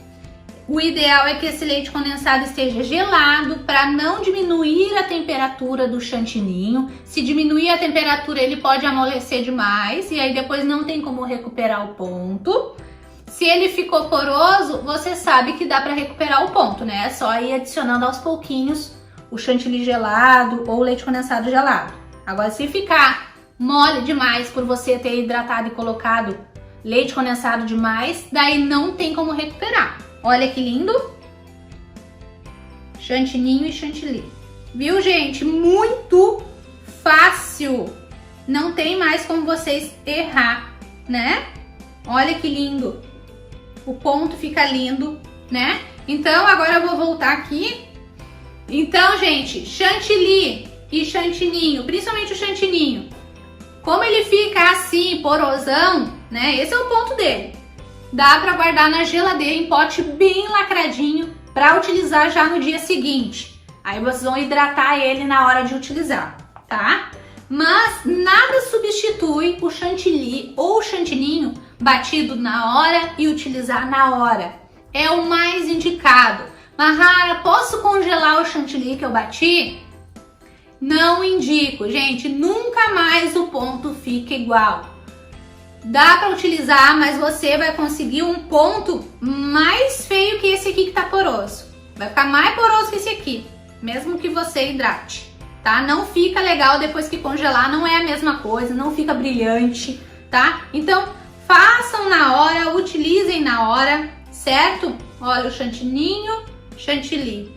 O ideal é que esse leite condensado esteja gelado para não diminuir a temperatura do chantininho. Se diminuir a temperatura, ele pode amolecer demais e aí depois não tem como recuperar o ponto. Se ele ficou poroso, você sabe que dá para recuperar o ponto, né? É só ir adicionando aos pouquinhos o chantilly gelado ou o leite condensado gelado. Agora, se ficar mole demais por você ter hidratado e colocado leite condensado demais, daí não tem como recuperar. Olha que lindo! Chantininho e chantilly. Viu, gente? Muito fácil! Não tem mais como vocês errar, né? Olha que lindo! O ponto fica lindo, né? Então, agora eu vou voltar aqui. Então, gente, chantilly e chantininho, principalmente o chantininho, como ele fica assim, porosão, né? Esse é o ponto dele. Dá para guardar na geladeira em pote bem lacradinho para utilizar já no dia seguinte. Aí vocês vão hidratar ele na hora de utilizar, tá? Mas nada substitui o chantilly ou o chantininho batido na hora e utilizar na hora. É o mais indicado. Mahara, posso congelar o chantilly que eu bati? Não indico, gente. Nunca mais o ponto fica igual. Dá para utilizar, mas você vai conseguir um ponto mais feio que esse aqui que tá poroso. Vai ficar mais poroso que esse aqui, mesmo que você hidrate, tá? Não fica legal depois que congelar, não é a mesma coisa, não fica brilhante, tá? Então, façam na hora, utilizem na hora, certo? Olha o chantininho, chantilly.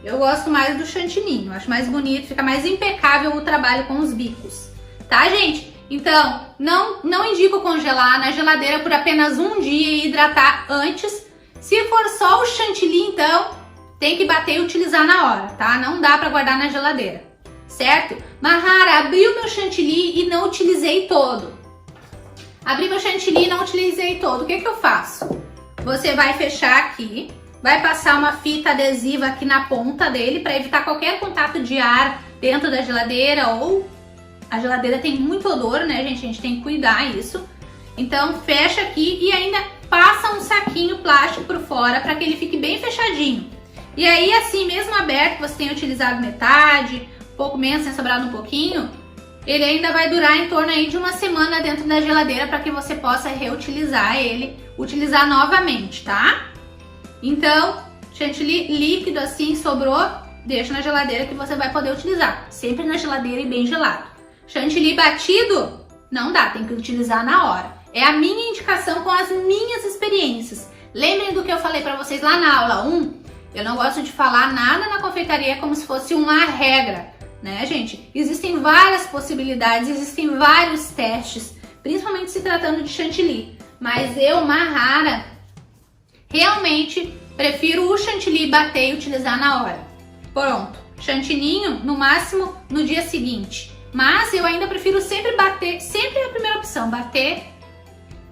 Eu gosto mais do chantininho, acho mais bonito, fica mais impecável o trabalho com os bicos, tá, gente? Então, não indico congelar na geladeira por apenas um dia e hidratar antes. Se for só o chantilly, então, tem que bater e utilizar na hora, tá? Não dá pra guardar na geladeira, certo? Mahara, abri o meu chantilly e não utilizei todo. Abri meu chantilly e não utilizei todo. O que que eu faço? Você vai fechar aqui, vai passar uma fita adesiva aqui na ponta dele para evitar qualquer contato de ar dentro da geladeira ou... A geladeira tem muito odor, né, gente? A gente tem que cuidar isso. Então, fecha aqui e ainda passa um saquinho plástico por fora para que ele fique bem fechadinho. E aí, assim, mesmo aberto, você tem utilizado metade, pouco menos, tem sobrado um pouquinho, ele ainda vai durar em torno aí de uma semana dentro da geladeira para que você possa reutilizar ele, utilizar novamente, tá? Então, chantilly líquido assim, sobrou, deixa na geladeira que você vai poder utilizar. Sempre na geladeira e bem gelado. Chantilly batido, não dá, tem que utilizar na hora. É a minha indicação com as minhas experiências. Lembrem do que eu falei para vocês lá na aula 1? Eu não gosto de falar nada na confeitaria como se fosse uma regra, né, gente? Existem várias possibilidades, existem vários testes, principalmente se tratando de chantilly. Mas eu, Mahara, realmente prefiro o chantilly bater e utilizar na hora. Pronto, chantininho no máximo no dia seguinte. Mas eu ainda prefiro sempre bater, sempre é a primeira opção, bater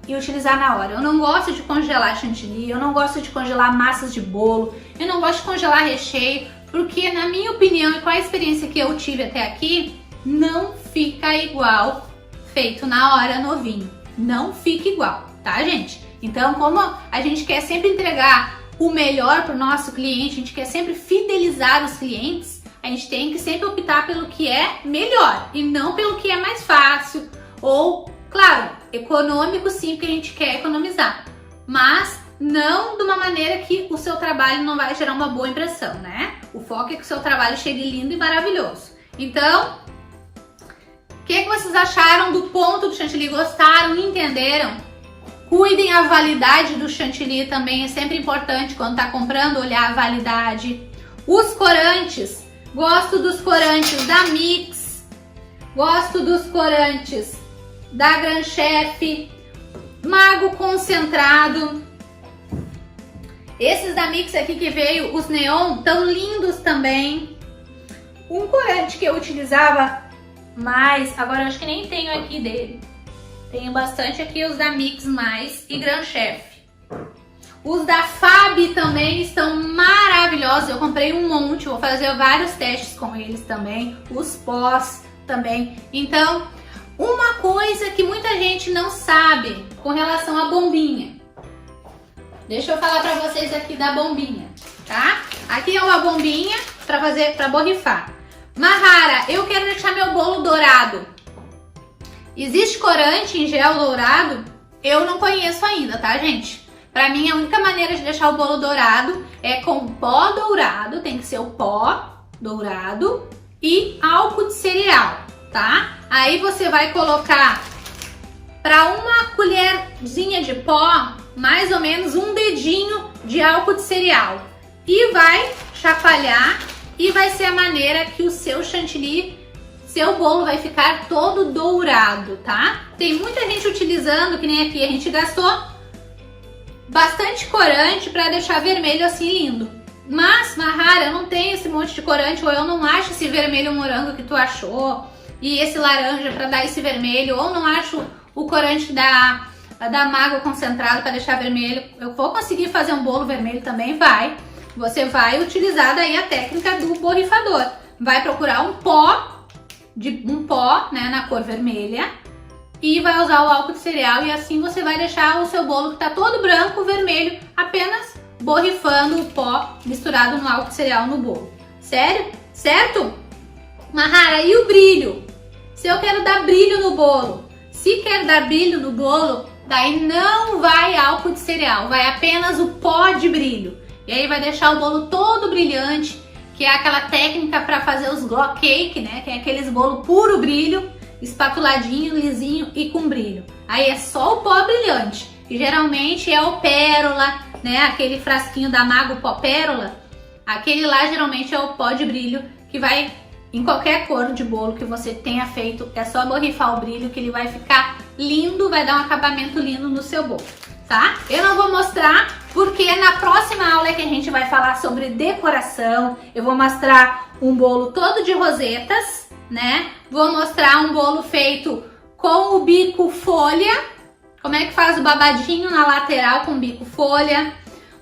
e utilizar na hora. Eu não gosto de congelar chantilly, eu não gosto de congelar massas de bolo, eu não gosto de congelar recheio, porque na minha opinião e com a experiência que eu tive até aqui, não fica igual feito na hora novinho. Não fica igual, tá, gente? Então, como a gente quer sempre entregar o melhor para o nosso cliente, a gente quer sempre fidelizar os clientes, a gente tem que sempre optar pelo que é melhor e não pelo que é mais fácil ou, claro, econômico sim, porque a gente quer economizar, mas não de uma maneira que o seu trabalho não vai gerar uma boa impressão, né? O foco é que o seu trabalho chegue lindo e maravilhoso. Então, o que vocês acharam do ponto do chantilly? Gostaram? Entenderam? Cuidem a validade do chantilly também, é sempre importante quando tá comprando olhar a validade. Os corantes, gosto dos corantes da Mix, gosto dos corantes da Gran Chef, Mago Concentrado. Esses da Mix aqui que veio, os neon, tão lindos também. Um corante que eu utilizava mais, agora eu acho que nem tenho aqui dele. Tenho bastante aqui os da Mix Mais e Gran Chef. Os da Fabi também estão maravilhosos. Eu comprei um monte, vou fazer vários testes com eles também. Os pós também. Então, uma coisa que muita gente não sabe com relação à bombinha. Deixa eu falar pra vocês aqui da bombinha, tá? Aqui é uma bombinha pra borrifar. Mahara, eu quero deixar meu bolo dourado. Existe corante em gel dourado? Eu não conheço ainda, tá, gente? Pra mim, a única maneira de deixar o bolo dourado é com pó dourado, tem que ser o pó dourado e álcool de cereal, tá? Aí você vai colocar para uma colherzinha de pó, mais ou menos um dedinho de álcool de cereal. E vai chacoalhar e vai ser a maneira que o seu chantilly, seu bolo vai ficar todo dourado, tá? Tem muita gente utilizando, que nem aqui a gente gastou bastante corante para deixar vermelho assim lindo. Mas, Mahara, eu não tenho esse monte de corante, ou eu não acho esse vermelho morango que tu achou, e esse laranja para dar esse vermelho, ou não acho o corante da mágoa concentrado para deixar vermelho. Eu vou conseguir fazer um bolo vermelho também? Vai. Você vai utilizar daí a técnica do borrifador. Vai procurar um pó, né, na cor vermelha, e vai usar o álcool de cereal, e assim você vai deixar o seu bolo que tá todo branco, vermelho, apenas borrifando o pó misturado no álcool de cereal no bolo. Sério? Certo? Mahara, e o brilho? Se eu quero dar brilho no bolo, se quer dar brilho no bolo, daí não vai álcool de cereal, vai apenas o pó de brilho. E aí vai deixar o bolo todo brilhante, que é aquela técnica para fazer os glow cake, né? Que é aqueles bolo puro brilho, espatuladinho, lisinho e com brilho. Aí é só o pó brilhante, que geralmente é o pérola, né? Aquele frasquinho da Mago Pó Pérola, aquele lá geralmente é o pó de brilho, que vai em qualquer cor de bolo que você tenha feito, é só borrifar o brilho que ele vai ficar lindo, vai dar um acabamento lindo no seu bolo, tá? Eu não vou mostrar porque na próxima aula é que a gente vai falar sobre decoração. Eu vou mostrar um bolo todo de rosetas, né? Vou mostrar um bolo feito com o bico folha, como é que faz o babadinho na lateral com o bico folha.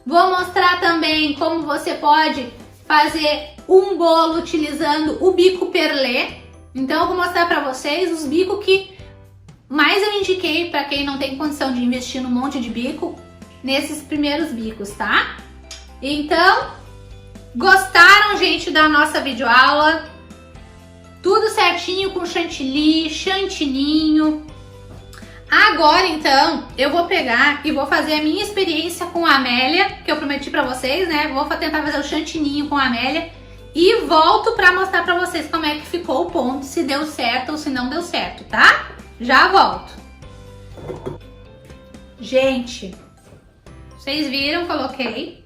Vou mostrar também como você pode fazer um bolo utilizando o bico perlé. Então eu vou mostrar para vocês os bicos que mais eu indiquei para quem não tem condição de investir num monte de bico, nesses primeiros bicos, tá? Então, gostaram, gente, da nossa videoaula? Tudo certinho com chantilly, chantininho. Agora, então, eu vou pegar e vou fazer a minha experiência com a Amélia, que eu prometi pra vocês, né? Vou tentar fazer o chantininho com a Amélia e volto pra mostrar pra vocês como é que ficou o ponto, se deu certo ou se não deu certo, tá? Já volto. Gente, vocês viram, coloquei.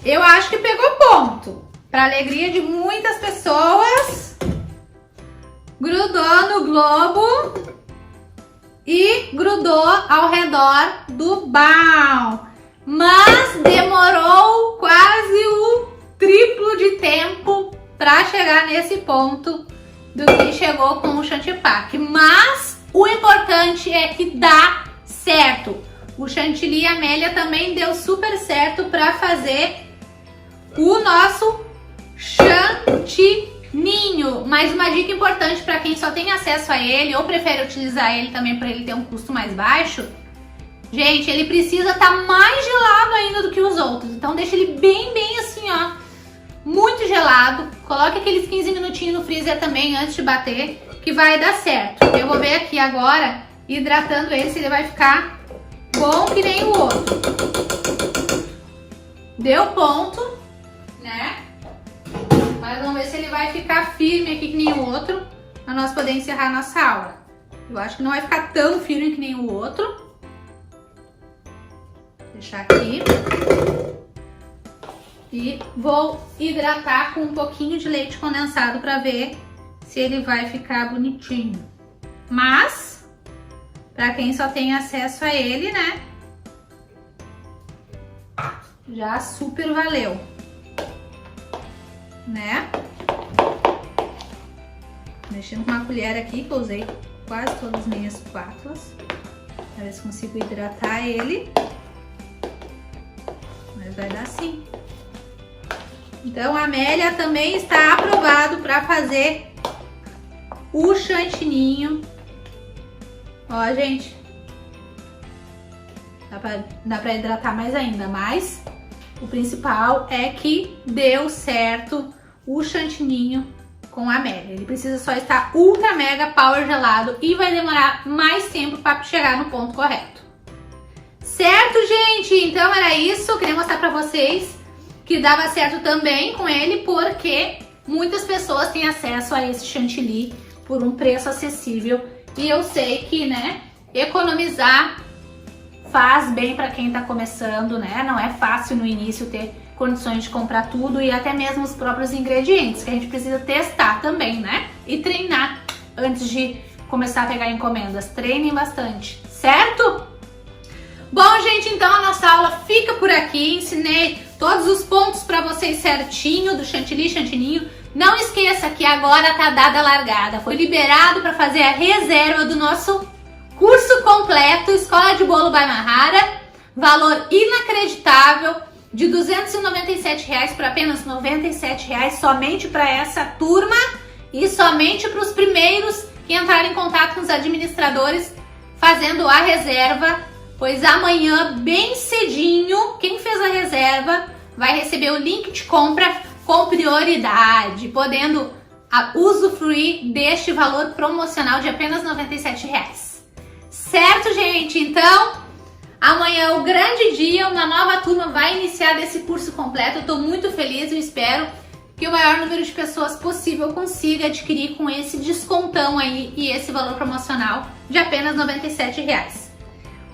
Eu acho que pegou ponto. Pra alegria de muitas pessoas, grudou no globo e grudou ao redor do balão. Mas demorou quase o triplo de tempo para chegar nesse ponto do que chegou com o chantipaque. Mas o importante é que dá certo. O chantilly Amélia também deu super certo para fazer o nosso chantininho. Mas uma dica importante para quem só tem acesso a ele ou prefere utilizar ele também para ele ter um custo mais baixo. Gente, ele precisa estar mais gelado ainda do que os outros. Então deixa ele bem assim, ó, muito gelado. Coloque aqueles 15 minutinhos no freezer também antes de bater, que vai dar certo. Eu vou ver aqui agora, hidratando ele, se ele vai ficar bom que nem o outro. Deu ponto, né? Mas vamos ver se ele vai ficar firme aqui que nem o outro, para nós poder encerrar a nossa aula. Eu acho que não vai ficar tão firme que nem o outro. Vou deixar aqui. E vou hidratar com um pouquinho de leite condensado para ver se ele vai ficar bonitinho. Mas, para quem só tem acesso a ele, né? Já super valeu, né? Mexendo com uma colher aqui, que eu usei quase todas as minhas espátulas. Pra ver se consigo hidratar ele. mas vai dar sim. Então a Amélia também está aprovado para fazer o chantininho. Ó, gente. Dá pra hidratar mais ainda, mas o principal é que deu certo o chantininho com a Amélia. Ele precisa só estar ultra mega power gelado e vai demorar mais tempo para chegar no ponto correto. Certo, gente? Então era isso. Queria mostrar para vocês que dava certo também com ele, porque muitas pessoas têm acesso a esse chantilly por um preço acessível. E eu sei que, né, economizar faz bem para quem tá começando, né? Não é fácil no início ter condições de comprar tudo e até mesmo os próprios ingredientes, que a gente precisa testar também, né? E treinar antes de começar a pegar encomendas. Treinem bastante, certo? Bom, gente, então a nossa aula fica por aqui. Ensinei todos os pontos para vocês certinho do chantilly, chantininho. Não esqueça que agora tá dada a largada. Foi liberado para fazer a reserva do nosso curso completo Escola de Bolo by Mahara. Valor inacreditável, de R$ 297 para apenas R$ 97 somente para essa turma e somente para os primeiros que entrarem em contato com os administradores fazendo a reserva, pois amanhã, bem cedinho, quem fez a reserva vai receber o link de compra com prioridade, podendo usufruir deste valor promocional de apenas R$ 97. Certo, gente? Então, amanhã é o grande dia, uma nova turma vai iniciar desse curso completo. Eu tô muito feliz e espero que o maior número de pessoas possível consiga adquirir com esse descontão aí e esse valor promocional de apenas R$ 97.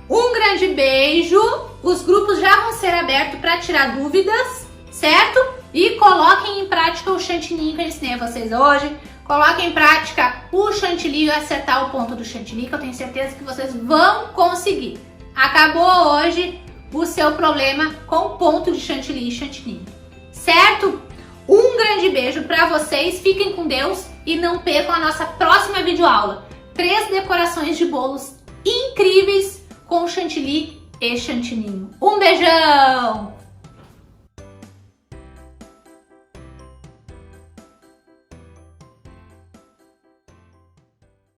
Um grande beijo, os grupos já vão ser abertos para tirar dúvidas, certo? E coloquem em prática o chantininho que eu ensinei a vocês hoje. Coloquem em prática o chantilly e acertar o ponto do chantilly, que eu tenho certeza que vocês vão conseguir. Acabou hoje o seu problema com o ponto de chantilly e chantininho, certo? Um grande beijo para vocês, fiquem com Deus e não percam a nossa próxima videoaula. 3 decorações de bolos incríveis com chantilly e chantininho. Um beijão!